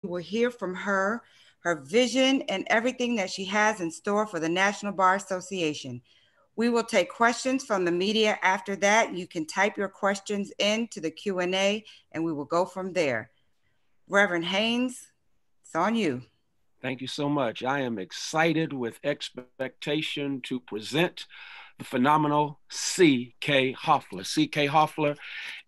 will hear from her, her vision, and everything that she has in store for the National Bar Association. We will take questions from the media after that. You can type your questions into the Q&A and we will go from there. Reverend Haynes, it's on you. Thank you so much. I am excited with expectation to present the phenomenal C.K. Hoffler. C.K. Hoffler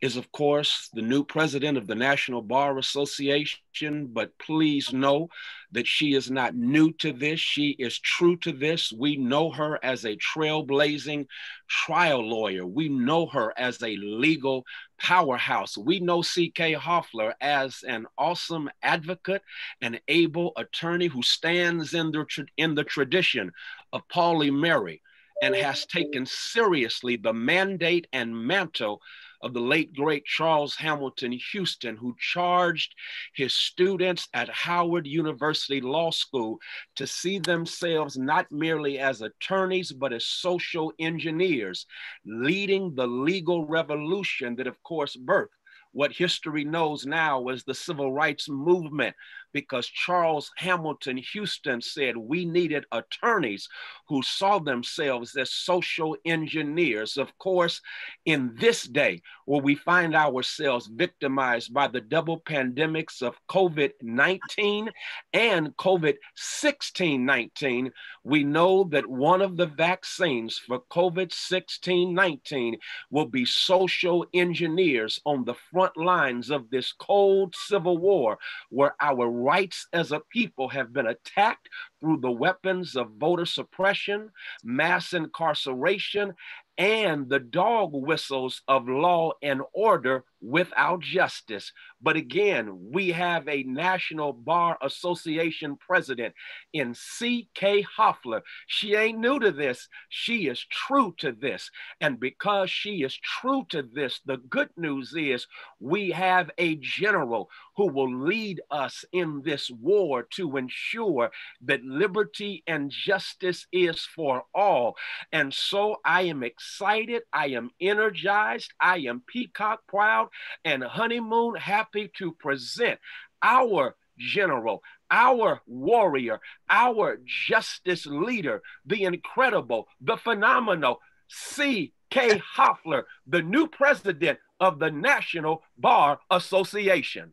is, of course, the new president of the National Bar Association, but please know that she is not new to this. She is true to this. We know her as a trailblazing trial lawyer. We know her as a legal powerhouse. We know C.K. Hoffler as an awesome advocate, an able attorney who stands in the tradition of Pauli Murray and has taken seriously the mandate and mantle of the late, great Charles Hamilton Houston, who charged his students at Howard University Law School to see themselves not merely as attorneys, but as social engineers, leading the legal revolution that, of course, birthed what history knows now as the civil rights movement, because Charles Hamilton Houston said we needed attorneys who saw themselves as social engineers. Of course, in this day where we find ourselves victimized by the double pandemics of COVID-19 and COVID-16-19, we know that one of the vaccines for COVID-16-19 will be social engineers on the front lines of this cold civil war, where our rights as a people have been attacked through the weapons of voter suppression, mass incarceration, and the dog whistles of law and order without justice. But again, we have a National Bar Association president in C.K. Hoffler. She ain't new to this. She is true to this. And because she is true to this, the good news is we have a general who will lead us in this war to ensure that liberty and justice is for all. And so I am excited, I am energized, I am peacock proud and honeymoon happy to present our general, our warrior, our justice leader, the incredible, the phenomenal C.K. Hoffler, the new president of the National Bar Association.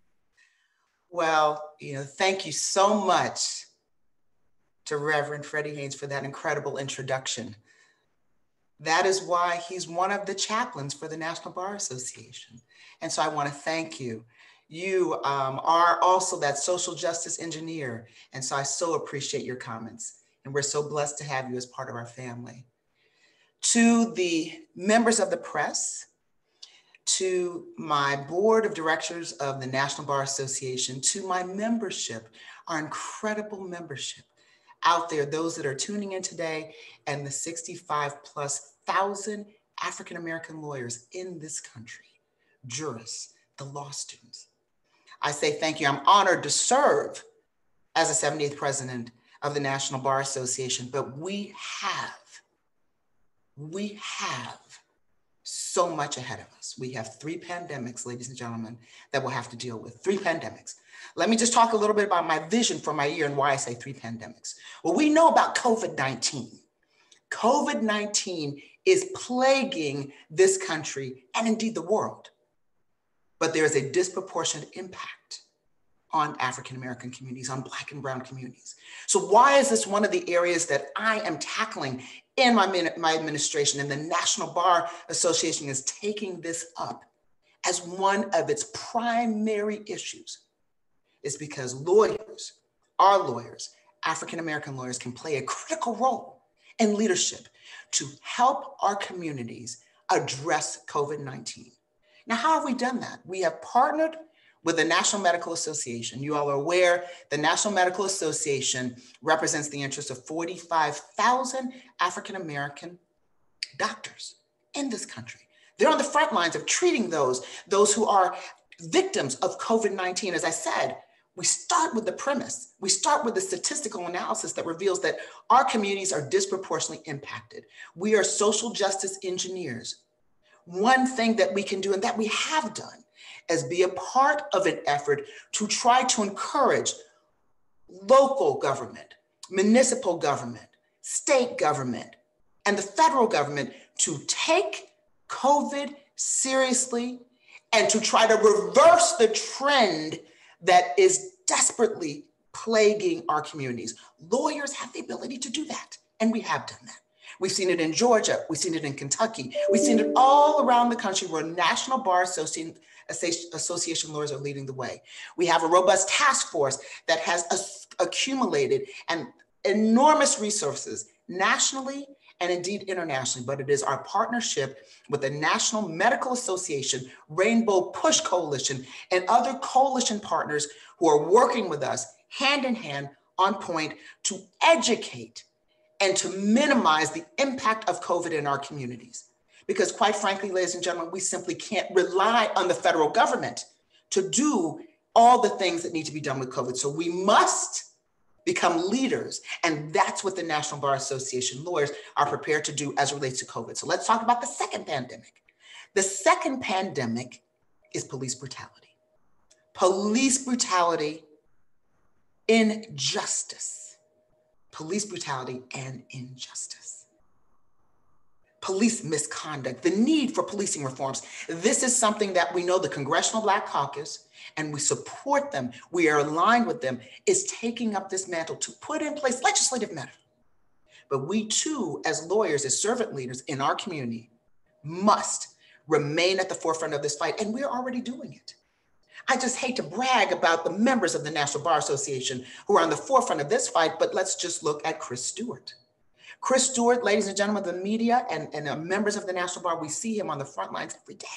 Well, thank you so much to Reverend Freddie Haynes for that incredible introduction. That is why he's one of the chaplains for the National Bar Association. And so I want to thank you. You are also that social justice engineer. And so I so appreciate your comments. And we're so blessed to have you as part of our family. To the members of the press, to my board of directors of the National Bar Association, to my membership, our incredible membership out there, those that are tuning in today, and the 65,000+ African-American lawyers in this country, jurists, the law students. I say thank you. I'm honored to serve as the 78th president of the National Bar Association, but we have so much ahead of us. We have 3 pandemics, ladies and gentlemen, that we'll have to deal with. 3 pandemics. Let me just talk a little bit about my vision for my year and why I say 3 pandemics. Well, we know about COVID-19. COVID-19 is plaguing this country and indeed the world, but there is a disproportionate impact on African-American communities, on Black and Brown communities. So why is this one of the areas that I am tackling in my administration, and the National Bar Association is taking this up as one of its primary issues? Is because lawyers, our lawyers, African-American lawyers, can play a critical role in leadership to help our communities address COVID-19. Now, how have we done that? We have partnered with the National Medical Association. You all are aware the National Medical Association represents the interests of 45,000 African-American doctors in this country. They're on the front lines of treating those who are victims of COVID-19. As I said, we start with the premise. We start with the statistical analysis that reveals that our communities are disproportionately impacted. We are social justice engineers. One thing that we can do and that we have done as be a part of an effort to try to encourage local government, municipal government, state government, and the federal government to take COVID seriously and to try to reverse the trend that is desperately plaguing our communities. Lawyers have the ability to do that, and we have done that. We've seen it in Georgia, we've seen it in Kentucky, we've seen it all around the country where National Bar Association lawyers are leading the way. We have a robust task force that has accumulated an enormous resources nationally and indeed internationally, but it is our partnership with the National Medical Association, Rainbow Push Coalition, and other coalition partners who are working with us hand in hand on point to educate and to minimize the impact of COVID in our communities. Because quite frankly, ladies and gentlemen, we simply can't rely on the federal government to do all the things that need to be done with COVID. So we must become leaders. And that's what the National Bar Association lawyers are prepared to do as it relates to COVID. So let's talk about the second pandemic. The second pandemic is police brutality. Police brutality, injustice. Police brutality and injustice. Police misconduct, the need for policing reforms. This is something that we know the Congressional Black Caucus, and we support them, we are aligned with them, is taking up this mantle to put in place legislative measures. But we too, as lawyers, as servant leaders in our community, must remain at the forefront of this fight, and we're already doing it. I just hate to brag about the members of the National Bar Association who are on the forefront of this fight, but let's just look at Chris Stewart. Chris Stewart, ladies and gentlemen, the media and members of the National Bar, we see him on the front lines every day.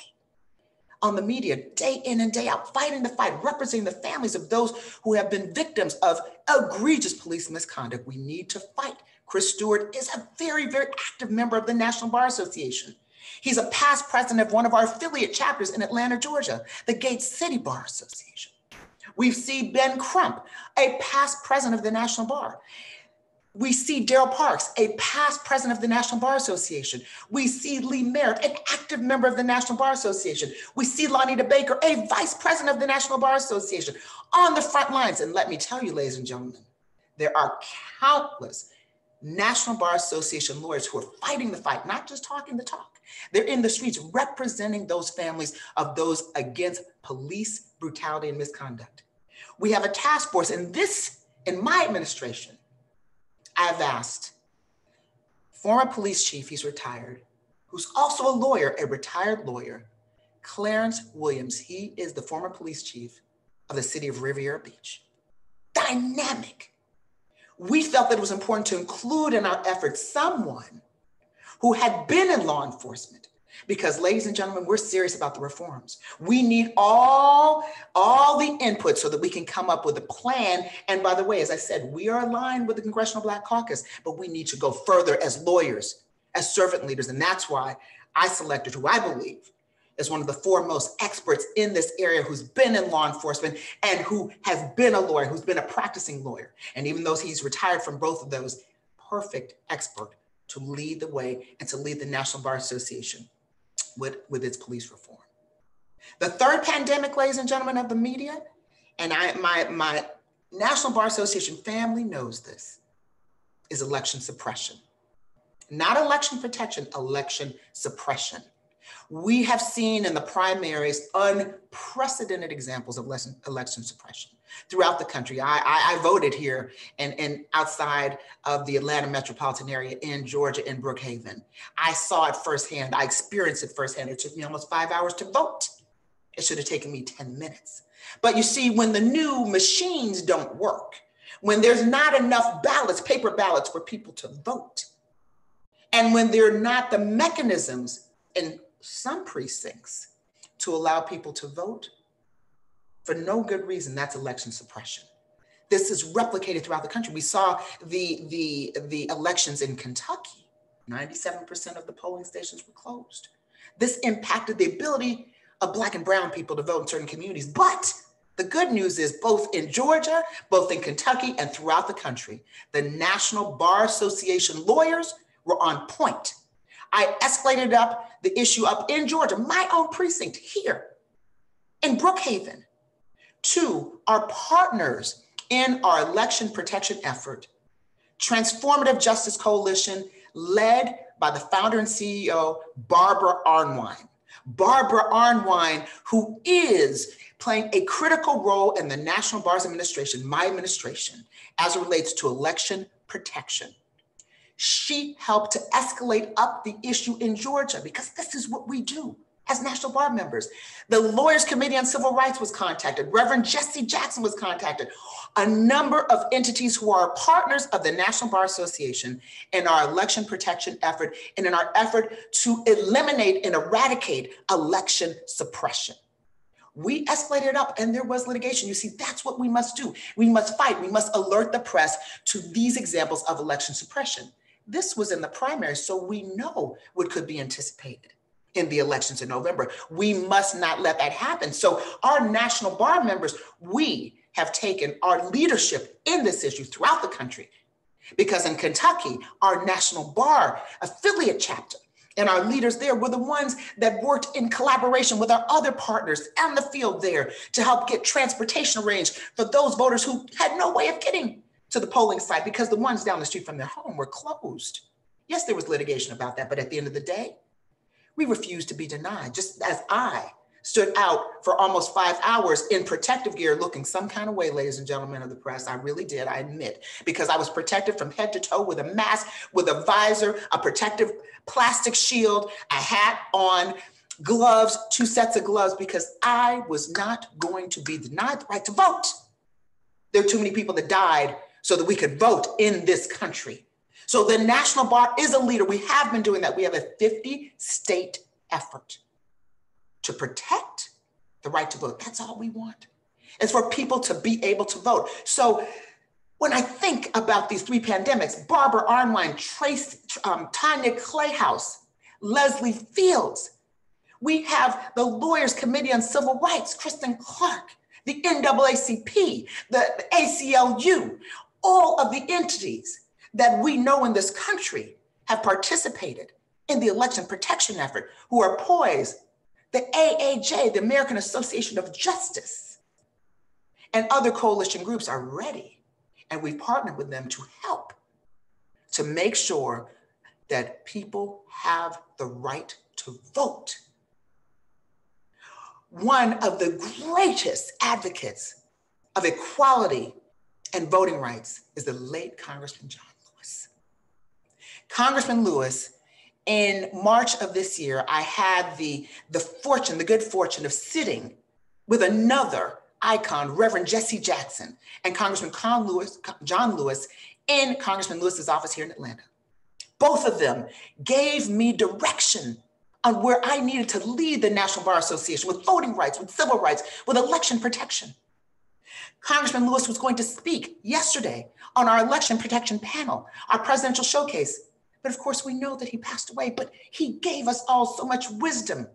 On the media, day in and day out, fighting the fight, representing the families of those who have been victims of egregious police misconduct. We need to fight. Chris Stewart is a very, very active member of the National Bar Association. He's a past president of one of our affiliate chapters in Atlanta, Georgia, the Gates City Bar Association. We see Ben Crump, a past president of the National Bar. We see Daryl Parks, a past president of the National Bar Association. We see Lee Merritt, an active member of the National Bar Association. We see Lonita Baker, a vice president of the National Bar Association, on the front lines. And let me tell you, ladies and gentlemen, there are countless National Bar Association lawyers who are fighting the fight, not just talking the talk. They're in the streets representing those families of those against police brutality and misconduct. We have a task force, and this, in my administration, I've asked former police chief, he's retired, who's also a lawyer, a retired lawyer, Clarence Williams. He is the former police chief of the city of Riviera Beach. Dynamic. We felt that it was important to include in our efforts someone who had been in law enforcement, because ladies and gentlemen, we're serious about the reforms. We need all the input so that we can come up with a plan. And by the way, as I said, we are aligned with the Congressional Black Caucus, but we need to go further as lawyers, as servant leaders. And that's why I selected who I believe is one of the foremost experts in this area, who's been in law enforcement and who has been a lawyer, who's been a practicing lawyer. And even though he's retired from both of those, perfect expert to lead the way and to lead the National Bar Association with its police reform. The third pandemic, ladies and gentlemen of the media, and my National Bar Association family knows this, is election suppression. Not election protection, election suppression. We have seen in the primaries unprecedented examples of election suppression throughout the country. I voted here and outside of the Atlanta metropolitan area in Georgia, in Brookhaven. I saw it firsthand. I experienced it firsthand. It took me almost 5 hours to vote. It should have taken me 10 minutes. But you see, when the new machines don't work, when there's not enough ballots, paper ballots for people to vote, and when there are not the mechanisms in some precincts to allow people to vote for no good reason, that's election suppression. This is replicated throughout the country. We saw the elections in Kentucky. 97% of the polling stations were closed. This impacted the ability of Black and brown people to vote in certain communities. But the good news is, both in Georgia, both in Kentucky, and throughout the country, the National Bar Association lawyers were on point. I escalated the issue up in Georgia, my own precinct here, in Brookhaven, to our partners in our election protection effort, Transformative Justice Coalition, led by the founder and CEO, Barbara Arnwine. Barbara Arnwine, who is playing a critical role in the National Bars Administration, my administration, as it relates to election protection. She helped to escalate up the issue in Georgia, because this is what we do as National Bar members. The Lawyers Committee on Civil Rights was contacted. Reverend Jesse Jackson was contacted. A number of entities who are partners of the National Bar Association in our election protection effort and in our effort to eliminate and eradicate election suppression. We escalated up and there was litigation. You see, that's what we must do. We must fight. We must alert the press to these examples of election suppression. This was in the primary, so we know what could be anticipated in the elections in November. We must not let that happen. So our National Bar members, we have taken our leadership in this issue throughout the country, because in Kentucky, our National Bar affiliate chapter and our leaders there were the ones that worked in collaboration with our other partners on the field there to help get transportation arranged for those voters who had no way of getting to the polling site because the ones down the street from their home were closed. Yes, there was litigation about that, but at the end of the day, we refused to be denied, just as I stood out for almost 5 hours in protective gear looking some kind of way, ladies and gentlemen of the press. I really did, I admit, because I was protected from head to toe with a mask, with a visor, a protective plastic shield, a hat on, gloves, 2 sets of gloves, because I was not going to be denied the right to vote. There are too many people that died so that we could vote in this country. So the National Bar is a leader. We have been doing that. We have a 50-state effort to protect the right to vote. That's all we want. It's for people to be able to vote. So when I think about these 3 pandemics, Barbara Arnwine, Tanya Clayhouse, Leslie Fields, we have the Lawyers Committee on Civil Rights, Kristen Clark, the NAACP, the ACLU, all of the entities that we know in this country have participated in the election protection effort, who are poised. The AAJ, the American Association of Justice, and other coalition groups are ready, and we've partnered with them to help to make sure that people have the right to vote. One of the greatest advocates of equality and voting rights is the late Congressman John Lewis. Congressman Lewis, in March of this year, I had the good fortune of sitting with another icon, Reverend Jesse Jackson, and Congressman John Lewis in Congressman Lewis's office here in Atlanta. Both of them gave me direction on where I needed to lead the National Bar Association with voting rights, with civil rights, with election protection. Congressman Lewis was going to speak yesterday on our election protection panel, our presidential showcase. But of course, we know that he passed away, but he gave us all so much wisdom.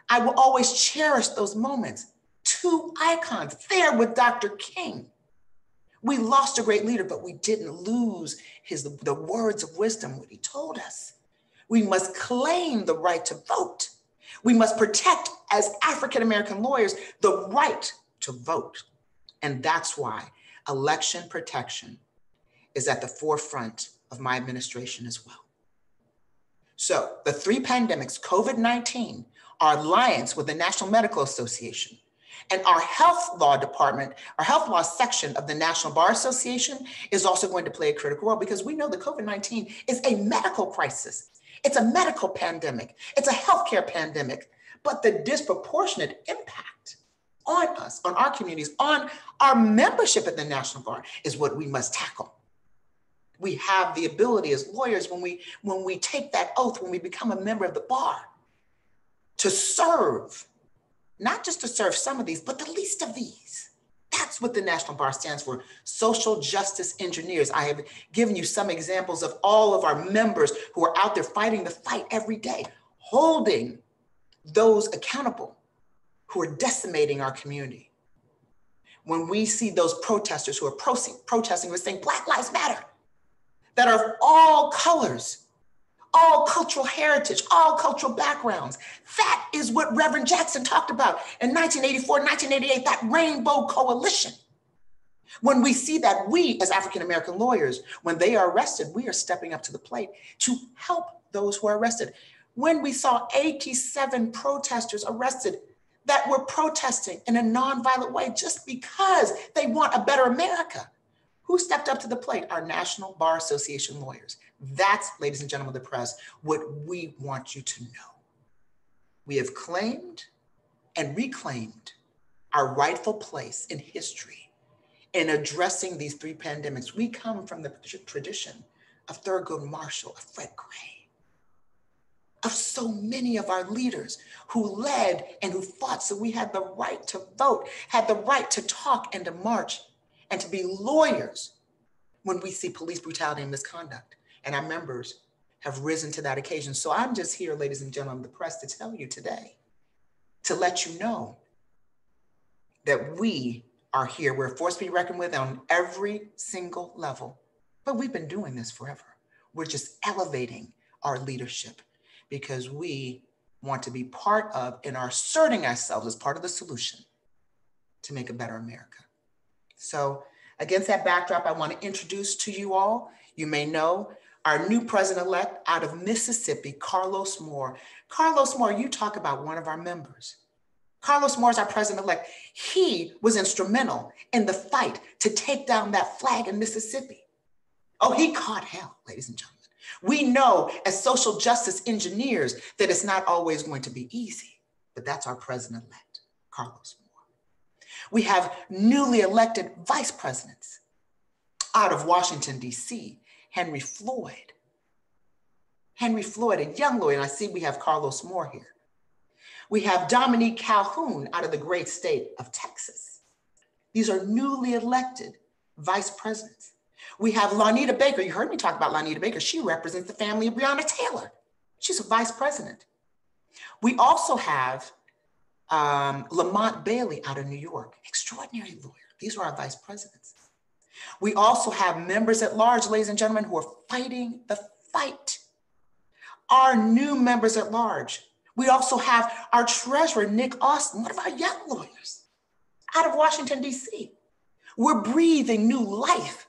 I will always cherish those moments. 2 icons there with Dr. King. We lost a great leader, but we didn't lose the words of wisdom, what he told us. We must claim the right to vote. We must protect, as African-American lawyers, the right to vote. And that's why election protection is at the forefront of my administration as well. So the 3 pandemics, COVID-19, our alliance with the National Medical Association, and our health law department, our health law section of the National Bar Association is also going to play a critical role, because we know that COVID-19 is a medical crisis. It's a medical pandemic. It's a healthcare pandemic. But the disproportionate impact on us, on our communities, on our membership at the National Bar is what we must tackle. We have the ability as lawyers, when we take that oath, when we become a member of the bar, to serve, not just to serve some of these, but the least of these. That's what the National Bar stands for, social justice engineers. I have given you some examples of all of our members who are out there fighting the fight every day, holding those accountable who are decimating our community. When we see those protesters who are protesting, we're saying Black Lives Matter, that are of all colors, all cultural heritage, all cultural backgrounds. That is what Reverend Jackson talked about in 1984, 1988, that rainbow coalition. When we see that, we as African-American lawyers, when they are arrested, we are stepping up to the plate to help those who are arrested. When we saw 87 protesters arrested that were protesting in a nonviolent way just because they want a better America, who stepped up to the plate? Our National Bar Association lawyers. That's, ladies and gentlemen of the press, what we want you to know. We have claimed and reclaimed our rightful place in history in addressing these three pandemics. We come from the tradition of Thurgood Marshall, of Fred Gray, of so many of our leaders who led and who fought so we had the right to vote, had the right to talk and to march and to be lawyers when we see police brutality and misconduct. And our members have risen to that occasion. So I'm just here, ladies and gentlemen of the press, to tell you today, to let you know that we are here. We're a force to be reckoned with on every single level. But we've been doing this forever. We're just elevating our leadership because we want to be part of and are asserting ourselves as part of the solution to make a better America. So against that backdrop, I want to introduce to you all, you may know, our new president-elect out of Mississippi, Carlos Moore. Carlos Moore, you talk about one of our members. Carlos Moore is our president-elect. He was instrumental in the fight to take down that flag in Mississippi. Oh, he caught hell, ladies and gentlemen. We know as social justice engineers that it's not always going to be easy, but that's our president-elect, Carlos Moore. We have newly elected vice presidents out of Washington, D.C., Henry Floyd. Henry Floyd, a young lawyer, and I see we have Carlos Moore here. We have Dominique Calhoun out of the great state of Texas. These are newly elected vice presidents. We have Lanita Baker. You heard me talk about Lanita Baker. She represents the family of Breonna Taylor. She's a vice president. We also have Lamont Bailey out of New York, extraordinary lawyer. These are our vice presidents. We also have members at large, ladies and gentlemen, who are fighting the fight. Our new members at large. We also have our treasurer, Nick Austin, one of our young lawyers out of Washington, D.C. We're breathing new life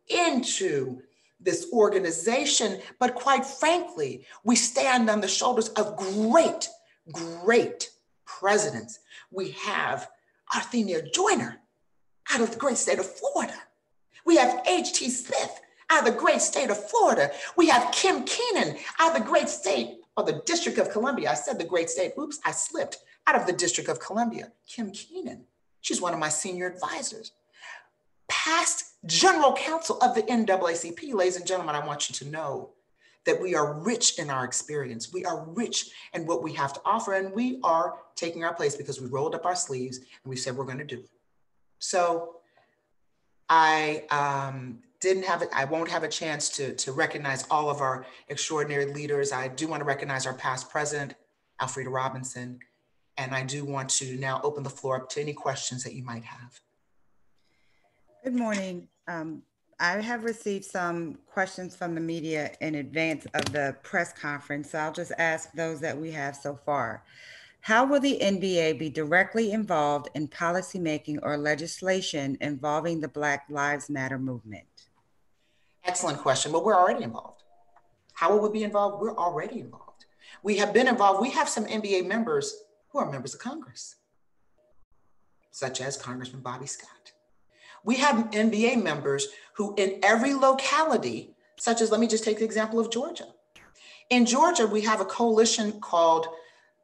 into this organization, but quite frankly, we stand on the shoulders of great, great presidents. We have Arthenia Joyner out of the great state of Florida. We have H.T. Smith out of the great state of Florida. We have Kim Keenan out of the great state of the District of Columbia. I said the great state, oops, I slipped. Out of the District of Columbia, Kim Keenan. She's one of my senior advisors. Past general counsel of the NAACP. Ladies and gentlemen, I want you to know that we are rich in our experience. We are rich in what we have to offer, and we are taking our place because we rolled up our sleeves and we said we're going to do it. So I won't have a chance to recognize all of our extraordinary leaders. I do want to recognize our past president, Alfreda Robinson, and I do want to now open the floor up to any questions that you might have. Good morning. I have received some questions from the media in advance of the press conference, so I'll just ask those that we have so far. How will the NBA be directly involved in policymaking or legislation involving the Black Lives Matter movement? Excellent question, but we're already involved. How will we be involved? We're already involved. We have been involved. We have some NBA members who are members of Congress, such as Congressman Bobby Scott. We have NBA members who in every locality, such as, let me just take the example of Georgia. In Georgia, we have a coalition called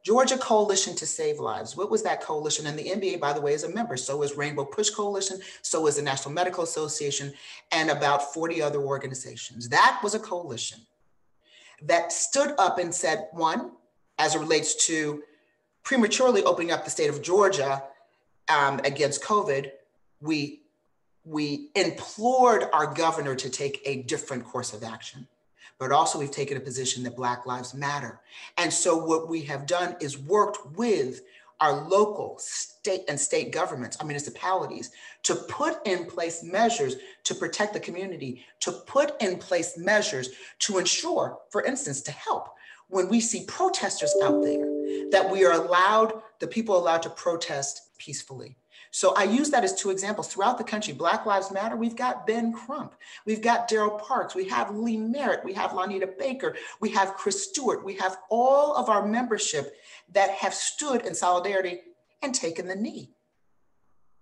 Georgia Coalition to Save Lives. What was that coalition? And the NBA, by the way, is a member. So is Rainbow Push Coalition, so is the National Medical Association, and about 40 other organizations. That was a coalition that stood up and said, one, as it relates to prematurely opening up the state of Georgia against COVID, we implored our governor to take a different course of action. But also we've taken a position that Black Lives Matter. And so what we have done is worked with our local, state governments, our municipalities, to put in place measures to protect the community, to put in place measures to ensure, for instance, to help when we see protesters out there, that we are allowed, the people are allowed to protest peacefully. So I use that as two examples. Throughout the country, Black Lives Matter, we've got Ben Crump, we've got Daryl Parks, we have Lee Merritt, we have Lonita Baker, we have Chris Stewart, we have all of our membership that have stood in solidarity and taken the knee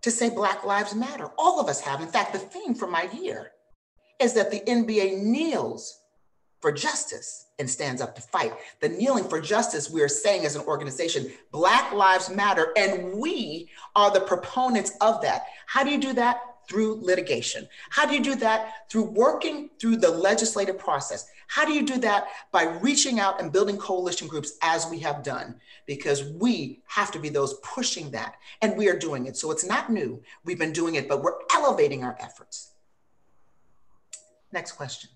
to say Black Lives Matter. All of us have. In fact, the theme for my year is that the NBA kneels for justice and stands up to fight. The kneeling for justice, we are saying as an organization, Black Lives Matter, and we are the proponents of that. How do you do that? Through litigation. How do you do that? Through working through the legislative process. How do you do that? By reaching out and building coalition groups as we have done, because we have to be those pushing that, and we are doing it. So it's not new. We've been doing it, but we're elevating our efforts. Next question.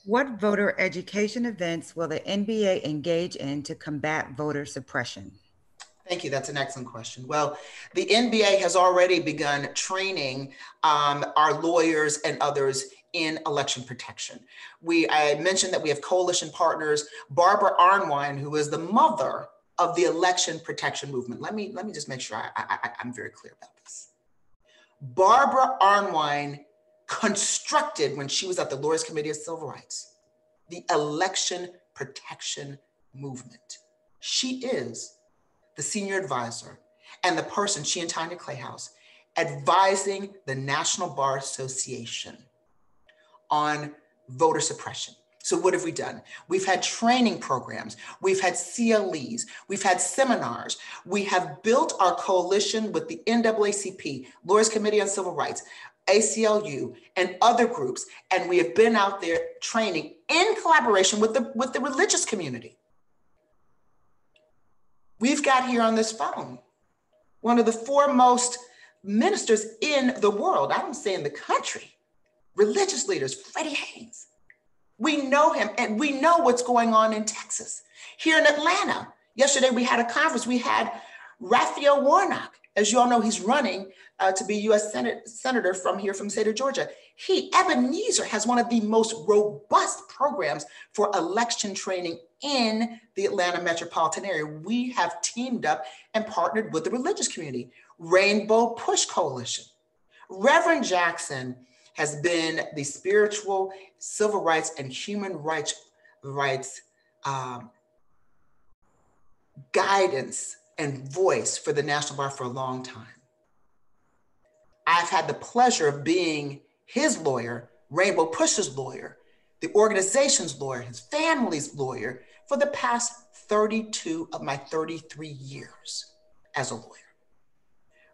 What voter education events will the NBA engage in to combat voter suppression? Thank you. That's an excellent question. Well, the NBA has already begun training our lawyers and others in election protection. I mentioned that we have coalition partners, Barbara Arnwine, who is the mother of the election protection movement. Let me just make sure I'm very clear about this. Barbara Arnwine constructed, when she was at the Lawyers Committee of Civil Rights, the election protection movement. She is the senior advisor and the person, she and Tanya Clayhouse, advising the National Bar Association on voter suppression. So what have we done? We've had training programs, we've had CLEs, we've had seminars, we have built our coalition with the NAACP, Lawyers Committee on Civil Rights, ACLU, and other groups, and we have been out there training in collaboration with the religious community. We've got here on this phone one of the foremost ministers in the world, I don't say in the country, religious leaders, Freddie Haynes. We know him, and we know what's going on in Texas. Here in Atlanta, yesterday we had a conference. We had Raphael Warnock. As you all know, he's running to be U.S. Senator from the state of Georgia. Ebenezer has one of the most robust programs for election training in the Atlanta metropolitan area. We have teamed up and partnered with the religious community, Rainbow Push Coalition. Reverend Jackson has been the spiritual, civil rights, and human rights guidance and voice for the National Bar for a long time. I've had the pleasure of being his lawyer, Rainbow Push's lawyer, the organization's lawyer, his family's lawyer for the past 32 of my 33 years as a lawyer.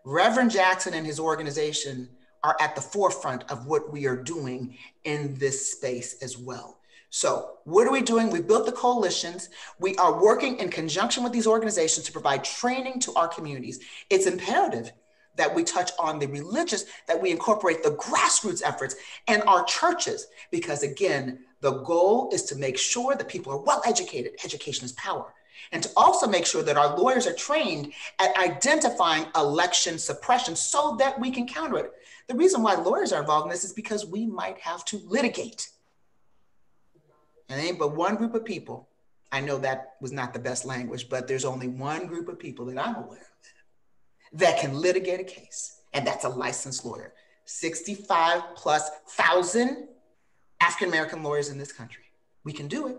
Reverend Jackson and his organization are at the forefront of what we are doing in this space as well. So what are we doing? We built the coalitions. We are working in conjunction with these organizations to provide training to our communities. It's imperative that we touch on the religious, that we incorporate the grassroots efforts and our churches, because again, the goal is to make sure that people are well educated. Education is power. And to also make sure that our lawyers are trained at identifying election suppression so that we can counter it. The reason why lawyers are involved in this is because we might have to litigate. And ain't but one group of people, I know that was not the best language, but there's only one group of people that I'm aware of that can litigate a case, and that's a licensed lawyer. 65,000+ African-American lawyers in this country. We can do it.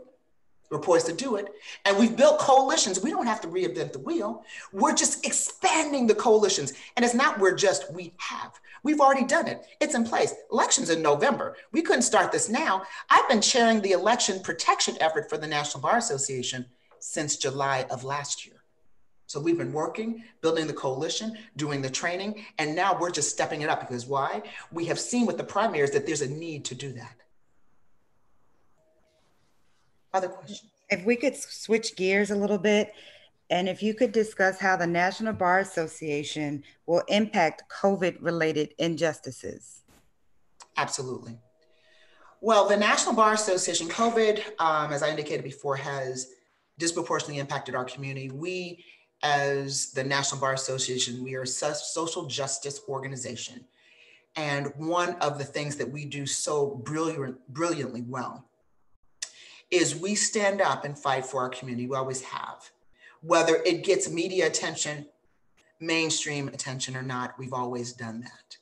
We're poised to do it. And we've built coalitions. We don't have to reinvent the wheel. We're just expanding the coalitions. And it's not we have. We've already done it. It's in place. Elections in November. We couldn't start this now. I've been chairing the election protection effort for the National Bar Association since July of last year. So we've been working, building the coalition, doing the training, and now we're just stepping it up because why? We have seen with the primaries that there's a need to do that. Other questions? If we could switch gears a little bit, and if you could discuss how the National Bar Association will impact COVID-related injustices. Absolutely. Well, the National Bar Association, COVID, as I indicated before, has disproportionately impacted our community. We as the National Bar Association, we are a social justice organization. And one of the things that we do so brilliantly well is we stand up and fight for our community. We always have. Whether it gets media attention, mainstream attention or not, we've always done that.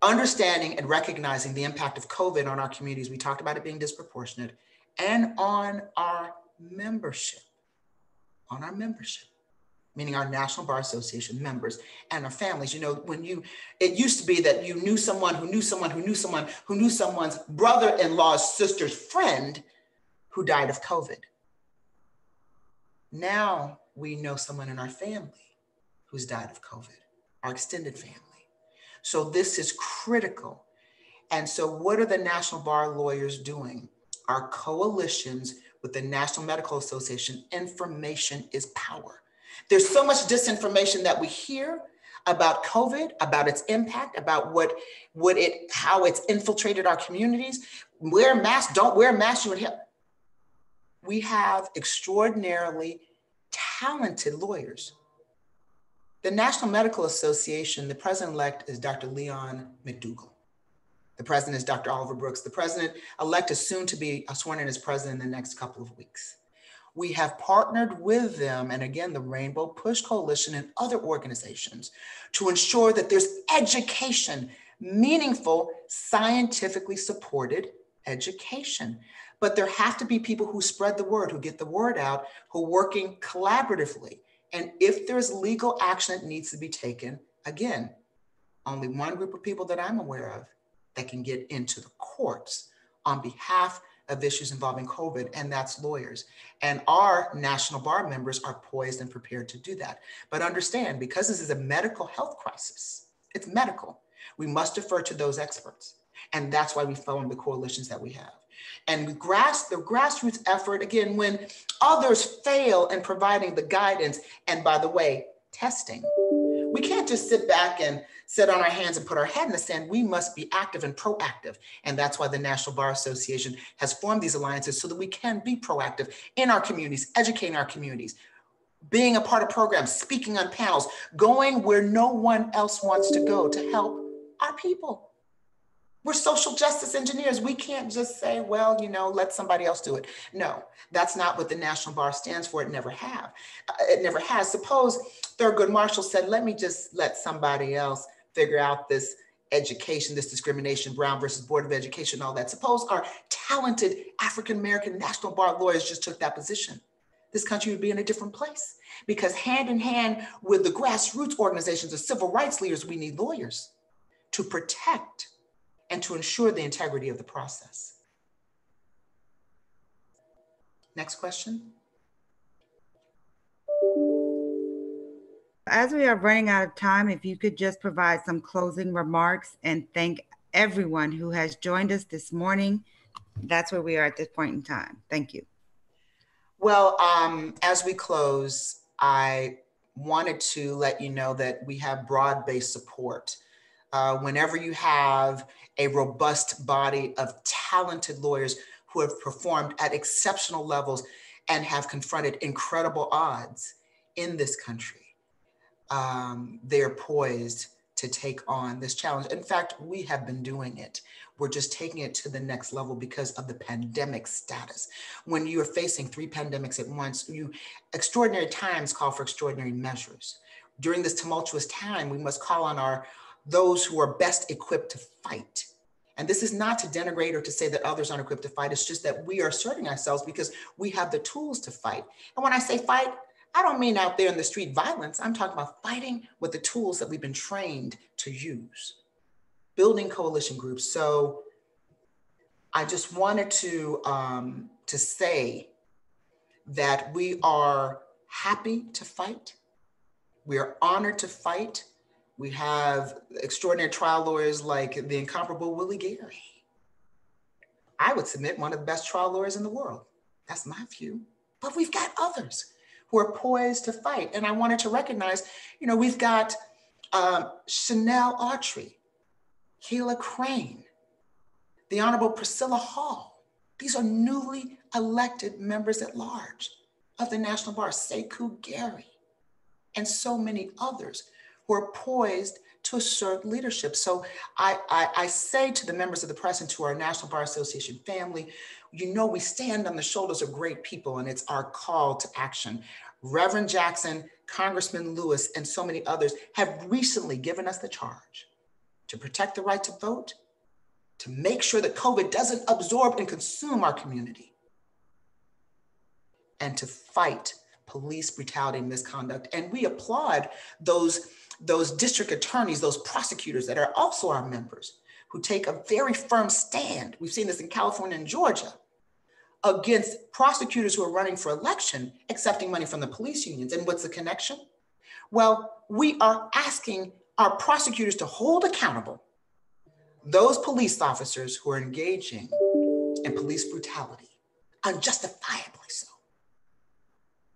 Understanding and recognizing the impact of COVID on our communities, we talked about it being disproportionate, and on our membership, meaning our National Bar Association members and our families. You know, it used to be that you knew someone who knew someone who knew someone who knew someone's brother-in-law's sister's friend who died of COVID. Now we know someone in our family who's died of COVID, our extended family. So this is critical. And so what are the National Bar lawyers doing? Our coalitions with the National Medical Association, information is power. There's so much disinformation that we hear about COVID, about its impact, about how it's infiltrated our communities. Wear masks, don't wear masks, you would help. We have extraordinarily talented lawyers. The National Medical Association, the president-elect is Dr. Leon McDougall. The president is Dr. Oliver Brooks. The president-elect is soon to be sworn in as president in the next couple of weeks. We have partnered with them, and again, the Rainbow Push Coalition and other organizations, to ensure that there's education, meaningful, scientifically supported education. But there have to be people who spread the word, who get the word out, who are working collaboratively. And if there's legal action that needs to be taken, again, only one group of people that I'm aware of that can get into the courts on behalf of issues involving COVID, and that's lawyers. And our National Bar members are poised and prepared to do that. But understand, because this is a medical health crisis, it's medical, we must defer to those experts. And that's why we form the coalitions that we have. And the grassroots effort, again, when others fail in providing the guidance, and by the way, testing, we can't just sit back and sit on our hands and put our head in the sand. We must be active and proactive. And that's why the National Bar Association has formed these alliances so that we can be proactive in our communities, educating our communities, being a part of programs, speaking on panels, going where no one else wants to go to help our people. We're social justice engineers. We can't just say, well, let somebody else do it. No, that's not what the National Bar stands for. It never have. It never has. Suppose Thurgood Marshall said, let somebody else figure out this education, this discrimination, Brown versus Board of Education, all that. Suppose our talented African-American National Bar lawyers just took that position. This country would be in a different place, because hand in hand with the grassroots organizations of civil rights leaders, we need lawyers to protect and to ensure the integrity of the process. Next question. As we are running out of time, if you could just provide some closing remarks and thank everyone who has joined us this morning. That's where we are at this point in time. Thank you. Well, as we close, I wanted to let you know that we have broad-based support. Whenever you have a robust body of talented lawyers who have performed at exceptional levels and have confronted incredible odds in this country, they are poised to take on this challenge. In fact, we have been doing it. We're just taking it to the next level because of the pandemic status. When you are facing 3 pandemics at once, extraordinary times call for extraordinary measures. During this tumultuous time, we must call on those who are best equipped to fight. And this is not to denigrate or to say that others aren't equipped to fight. It's just that we are asserting ourselves because we have the tools to fight. And when I say fight, I don't mean out there in the street violence. I'm talking about fighting with the tools that we've been trained to use, building coalition groups. So I just wanted to say that we are happy to fight. We are honored to fight. We have extraordinary trial lawyers like the incomparable Willie Gary. I would submit one of the best trial lawyers in the world. That's my view. But we've got others who are poised to fight. And I wanted to recognize, we've got Chanel Autry, Keela Crane, the Honorable Priscilla Hall. These are newly elected members at large of the National Bar, Sekou Gary. and so many others who are poised to assert leadership. So I say to the members of the press and to our National Bar Association family, you know, we stand on the shoulders of great people, and it's our call to action. Reverend Jackson, Congressman Lewis, and so many others have recently given us the charge to protect the right to vote, to make sure that COVID doesn't absorb and consume our community, and to fight police brutality and misconduct. And we applaud those district attorneys, those prosecutors that are also our members, who take a very firm stand. We've seen this in California and Georgia, against prosecutors who are running for election, accepting money from the police unions. And what's the connection? Well, we are asking our prosecutors to hold accountable those police officers who are engaging in police brutality, unjustifiably so.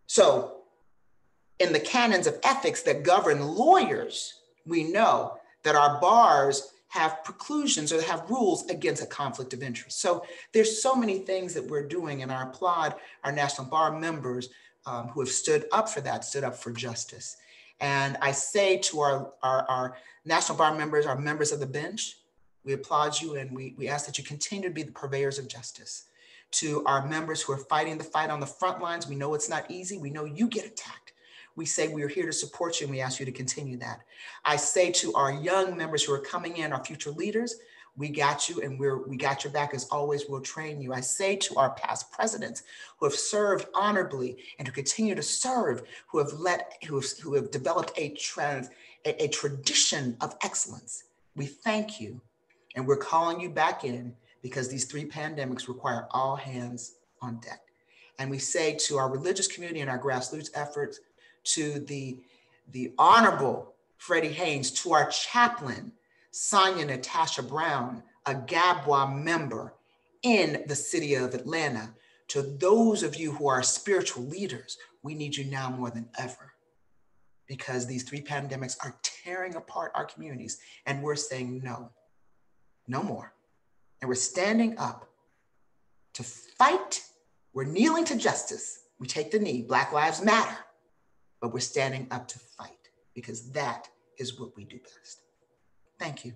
So, in the canons of ethics that govern lawyers, we know that our bars have preclusions or have rules against a conflict of interest. So there's so many things that we're doing, and I applaud our National Bar members who have stood up for that, stood up for justice. And I say to our National Bar members, our members of the bench, we applaud you, and we ask that you continue to be the purveyors of justice. To our members who are fighting the fight on the front lines, we know it's not easy. We know you get attacked. We say we are here to support you, and we ask you to continue that. I say to our young members who are coming in, our future leaders, we got you, and we got your back as always. We'll train you. I say to our past presidents who have served honorably and who continue to serve, who have developed a tradition of excellence, we thank you, and we're calling you back in, because these 3 pandemics require all hands on deck. And we say to our religious community and our grassroots efforts, to the Honorable Freddie Haynes, to our chaplain, Sonia Natasha Brown, a Gabwa member in the city of Atlanta, to those of you who are spiritual leaders, we need you now more than ever, because these 3 pandemics are tearing apart our communities, and we're saying no, no more. And we're standing up to fight. We're kneeling to justice. We take the knee. Black Lives Matter. But we're standing up to fight, because that is what we do best. Thank you.